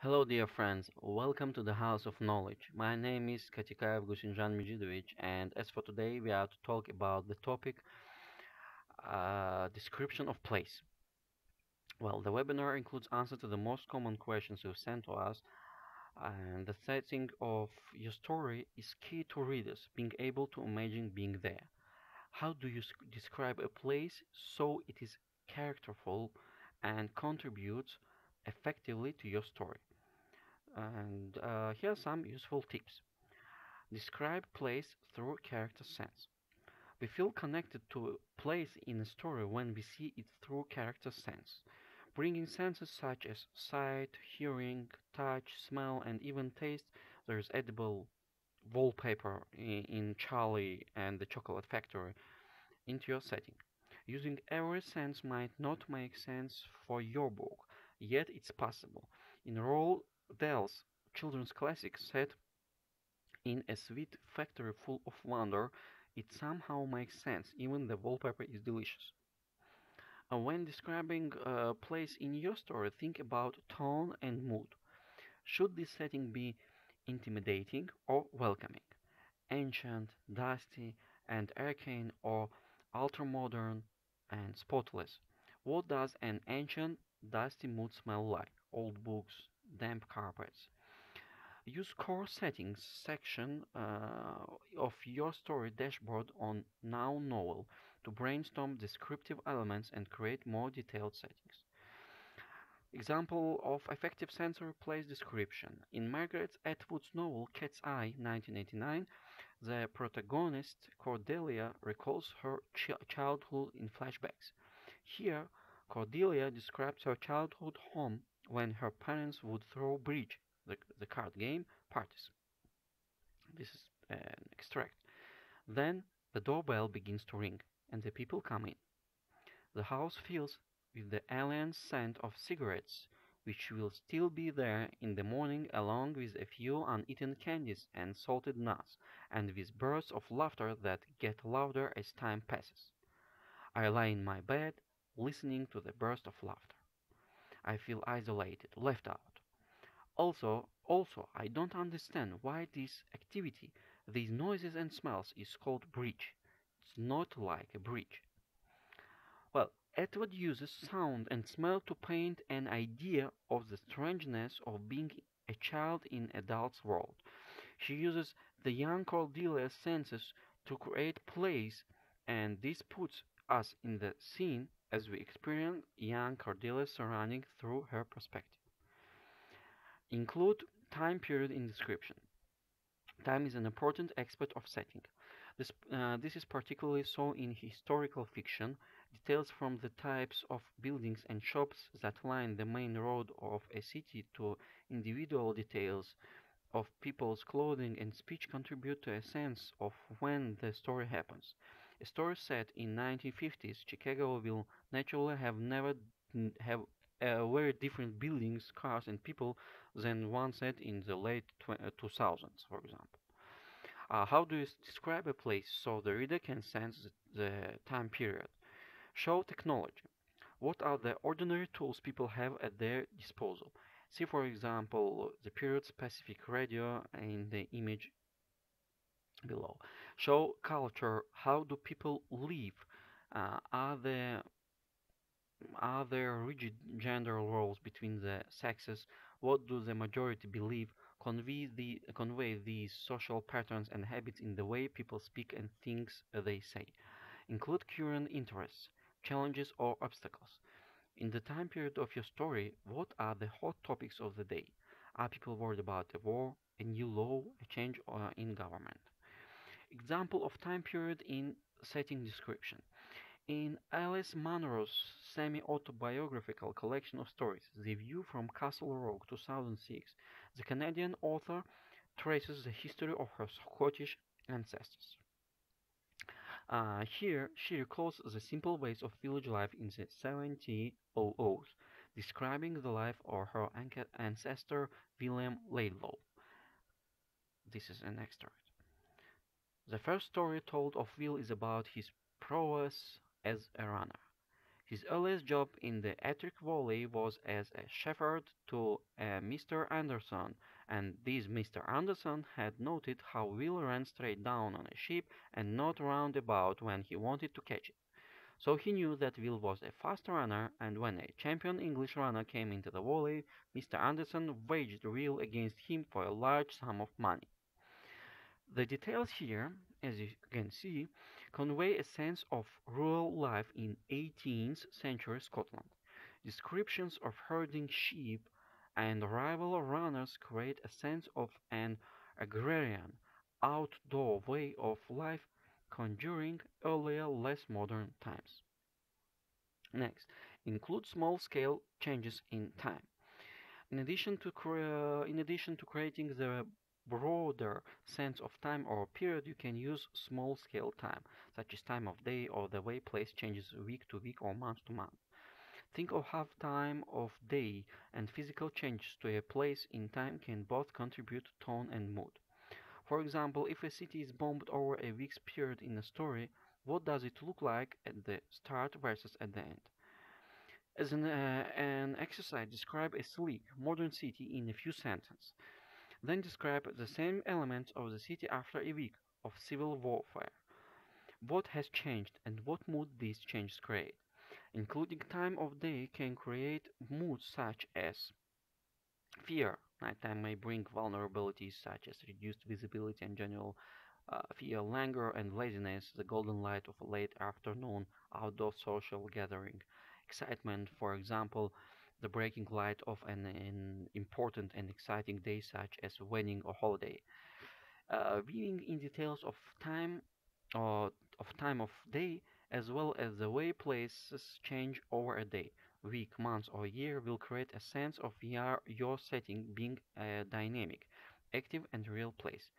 Hello, dear friends. Welcome to the House of Knowledge. My name is Katekaev Г.М, and as for today, we are to talk about the topic description of place. Well, the webinar includes answer to the most common questions you've sent to us, and the setting of your story is key to readers being able to imagine being there. How do you describe a place so it is characterful and contributes effectively to your story? And here are some useful tips. Describe place through character sense. We feel connected to a place in a story when we see it through character sense. Bringing senses such as sight, hearing, touch, smell, and even taste, there is edible wallpaper in Charlie and the Chocolate Factory, into your setting. Using every sense might not make sense for your book, yet it's possible. In Roald Dahl's children's classic set in a sweet factory full of wonder, it somehow makes sense, even the wallpaper is delicious. When describing a place in your story, think about tone and mood. Should this setting be intimidating or welcoming? Ancient, dusty, and arcane, or ultra-modern and spotless? What does an ancient, dusty mood smell like? Old books, damp carpets. Use core settings section of your story dashboard on Now Novel to brainstorm descriptive elements and create more detailed settings. Example of effective sensory place description. In Margaret Atwood's novel Cat's Eye, 1989, the protagonist Cordelia recalls her childhood in flashbacks. Here, Cordelia describes her childhood home when her parents would throw bridge, the card game, parties. This is an extract. Then the doorbell begins to ring, and the people come in. The house fills with the alien scent of cigarettes, which will still be there in the morning, along with a few uneaten candies and salted nuts, and with bursts of laughter that get louder as time passes. I lie in my bed, listening to the burst of laughter. I feel isolated, left out. Also, I don't understand why this activity, these noises and smells, is called bridge. It's not like a bridge. Well, Atwood uses sound and smell to paint an idea of the strangeness of being a child in adult's world. She uses the young Cordelia's senses to create plays, and this puts us in the scene as we experience young Cordelia's surrounding through her perspective. Include time period in description. Time is an important aspect of setting. This is particularly so in historical fiction. Details from the types of buildings and shops that line the main road of a city to individual details of people's clothing and speech contribute to a sense of when the story happens. A story set in 1950s Chicago will naturally have very different buildings, cars, and people than one set in the late 2000s, for example. How do you describe a place so the reader can sense the time period? Show technology. What are the ordinary tools people have at their disposal? See, for example, the period-specific radio in the image below. Show culture. How do people live? Uh, are there are there rigid gender roles between the sexes? What do the majority believe? Convey these social patterns and habits in the way people speak and things they say. Include current interests, challenges, or obstacles. In the time period of your story, what are the hot topics of the day? Are people worried about a war, a new law, a change in government? Example of time period in setting description. In Alice Munro's semi-autobiographical collection of stories, The View from Castle Rock 2006, the Canadian author traces the history of her Scottish ancestors. Here, she recalls the simple ways of village life in the 1700s, describing the life of her ancestor William Laidlaw. This is an extract. The first story told of Will is about his prowess as a runner. His earliest job in the Ettrick Valley was as a shepherd to a Mr. Anderson, and this Mr. Anderson had noted how Will ran straight down on a sheep and not round about when he wanted to catch it. So he knew that Will was a fast runner, and when a champion English runner came into the valley, Mr. Anderson waged Will against him for a large sum of money. The details here, as you can see, convey a sense of rural life in 18th century Scotland. Descriptions of herding sheep and rival runners create a sense of an agrarian, outdoor way of life conjuring earlier, less modern times. Next, include small-scale changes in time. In addition to creating the broader sense of time or period, you can use small-scale time, such as time of day or the way place changes week to week or month to month. Think of how time of day and physical changes to a place in time can both contribute to tone and mood. For example, if a city is bombed over a week's period in a story, what does it look like at the start versus at the end? As an exercise, describe a sleek, modern city in a few sentences. Then describe the same elements of the city after a week of civil warfare. What has changed and what mood these changes create. Including time of day can create moods such as fear. Nighttime may bring vulnerabilities such as reduced visibility and general fear, languor, and laziness, the golden light of a late afternoon outdoor social gathering. Excitement, for example, the breaking light of an important and exciting day such as a wedding or holiday. Viewing in details or time of day as well as the way places change over a day, week, month, or year will create a sense of your setting being a dynamic, active, and real place.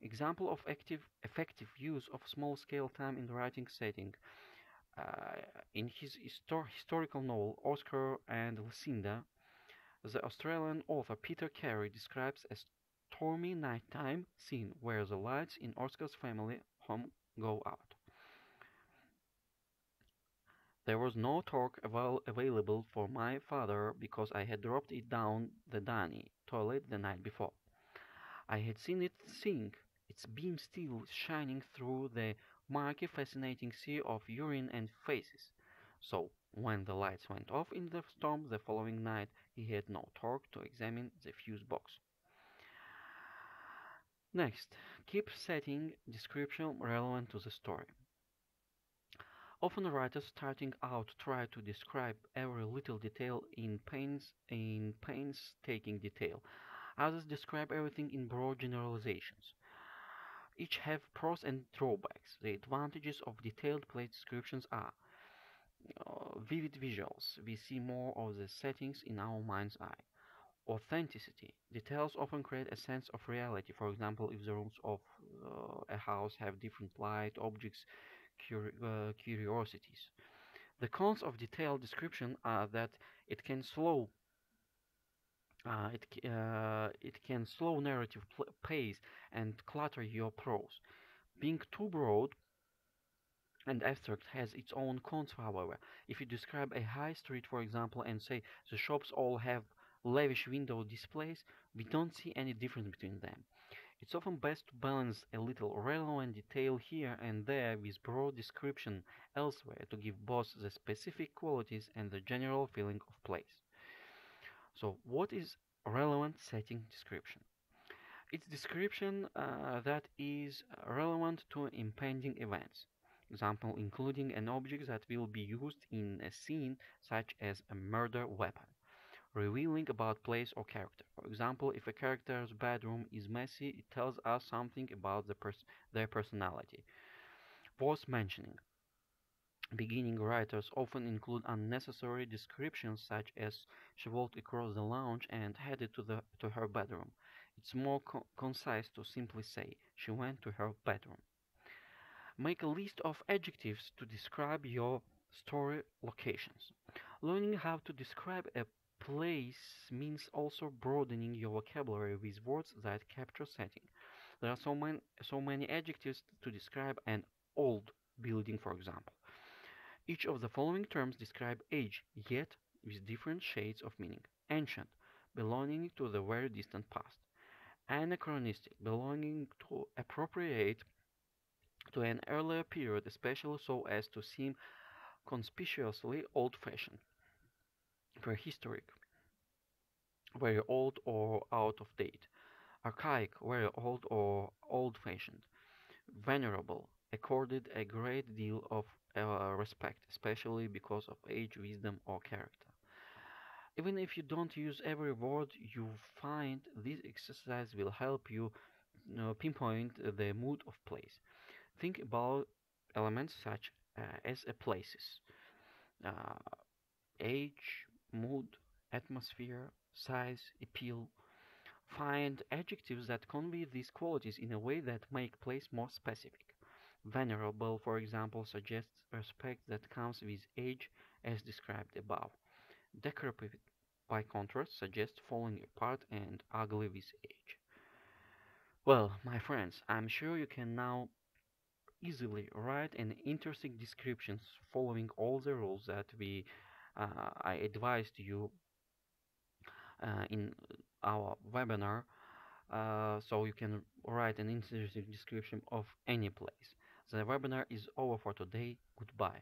Example of effective use of small-scale time in the writing setting. Uh, in his historical novel Oscar and Lucinda, the Australian author Peter Carey describes a stormy nighttime scene where the lights in Oscar's family home go out. There was no torque available for my father because I had dropped it down the Danny toilet the night before. I had seen it sink, its beam still shining through the murky, fascinating sea of urine and faces. So, when the lights went off in the storm the following night, he had no torque to examine the fuse box. Next, keep setting description relevant to the story. Often writers starting out try to describe every little detail in painstaking detail. Others describe everything in broad generalizations. Each have pros and drawbacks. The advantages of detailed place descriptions are vivid visuals. We see more of the settings in our mind's eye. Authenticity. Details often create a sense of reality. For example, if the rooms of a house have different light, objects, curiosities. The cons of detailed description are that it can slow it can slow narrative pace and clutter your prose. Being too broad and abstract has its own cons, however. If you describe a high street, for example, and say the shops all have lavish window displays, we don't see any difference between them. It's often best to balance a little relevant detail here and there with broad description elsewhere to give both the specific qualities and the general feeling of place. So, what is relevant setting description? It's description that is relevant to impending events. Example, including an object that will be used in a scene such as a murder weapon. Revealing about place or character. For example, if a character's bedroom is messy, it tells us something about their personality. Worth mentioning. Beginning writers often include unnecessary descriptions such as she walked across the lounge and headed to her bedroom. It's more concise to simply say she went to her bedroom. Make a list of adjectives to describe your story locations. Learning how to describe a place means also broadening your vocabulary with words that capture setting. There are so many adjectives to describe an old building, for example. Each of the following terms describe age, yet with different shades of meaning. Ancient, belonging to the very distant past. Anachronistic, belonging to appropriate to an earlier period, especially so as to seem conspicuously old-fashioned. Prehistoric, very old or out of date. Archaic, very old or old-fashioned. Venerable, accorded a great deal of respect, especially because of age, wisdom, or character. Even if you don't use every word you find, this exercise will help you, pinpoint the mood of place. Think about elements such as a place's uh, age, mood, atmosphere, size, appeal. Find adjectives that convey these qualities in a way that make place more specific. Venerable, for example, suggests respect that comes with age as described above. Decrepit, by contrast, suggests falling apart and ugly with age. Well, my friends, I'm sure you can now easily write an interesting descriptions following all the rules that I advised you in our webinar, so you can write an interesting description of any place. The webinar is over for today. Goodbye.